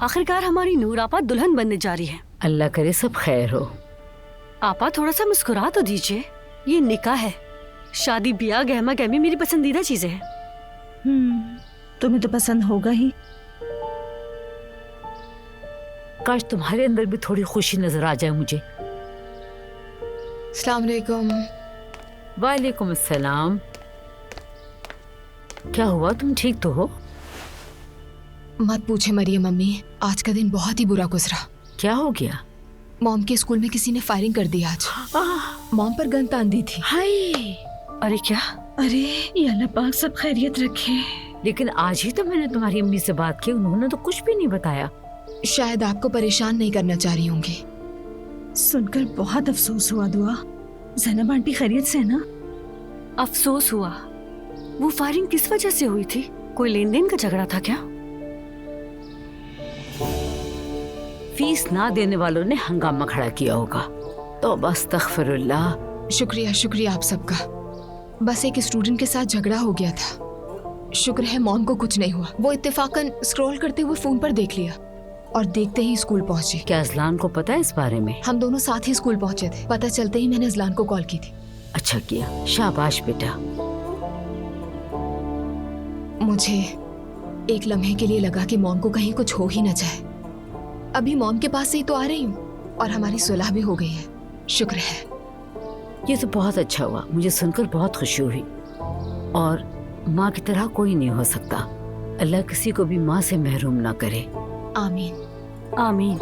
आखिरकार हमारी नूर आपा दुल्हन बनने जा रही है। अल्लाह करे सब खैर हो। आपा थोड़ा सा मुस्कुरा तो दीजिए। ये निकाह है, शादी ब्याह गहमा गहमी मेरी पसंदीदा चीजें हैं। तुम्हें तो पसंद होगा ही। काश तुम्हारे अंदर भी थोड़ी खुशी नजर आ जाए मुझे। अस्सलाम वालेकुम। वालेकुम अस्सलाम। क्या हुआ, तुम ठीक तो हो? मत पूछे मरियम अम्मी, आज का दिन बहुत ही बुरा गुजरा। क्या हो गया? मॉम के स्कूल में किसी ने फायरिंग कर दी आज। मॉम पर गन तान दी थी। हाय, अरे क्या? अरे ये अल्लाह पाक सब खैरियत रखे। लेकिन आज ही तो मैंने तुम्हारी अम्मी से बात की, उन्होंने तो कुछ भी नहीं बताया। शायद आपको परेशान नहीं करना चाह रही होंगी। सुनकर बहुत अफसोस हुआ। दुआ, ज़ैनब आंटी खैरियत से है ना? अफसोस हुआ? वो फायरिंग किस वजह से हुई थी? कोई लेन देन का झगड़ा था क्या? फीस ना देने वालों ने हंगामा खड़ा किया होगा। तो बस अस्तगफिरुल्लाह। शुक्रिया शुक्रिया आप सबका। बस एक स्टूडेंट के साथ झगड़ा हो गया था। शुक्र है मॉम को कुछ नहीं हुआ। वो इत्तेफाकन स्क्रॉल करते हुए फोन पर देख लिया और देखते ही स्कूल पहुंचे। क्या अजलान को पता है इस बारे में? हम दोनों साथ ही स्कूल पहुंचे थे। पता चलते ही मैंने अजलान को कॉल की थी। अच्छा किया, शाबाश बेटा। मुझे एक लम्हे के लिए लगा कि मॉम को कहीं कुछ हो ही न जाए। अभी मॉम के पास से ही तो आ रही हूँ और हमारी सुलह भी हो गई है। शुक्र है। ये तो बहुत अच्छा हुआ, मुझे सुनकर बहुत खुशी हुई। और माँ की तरह कोई नहीं हो सकता। अल्लाह किसी को भी माँ से महरूम ना करे। आमीन आमीन।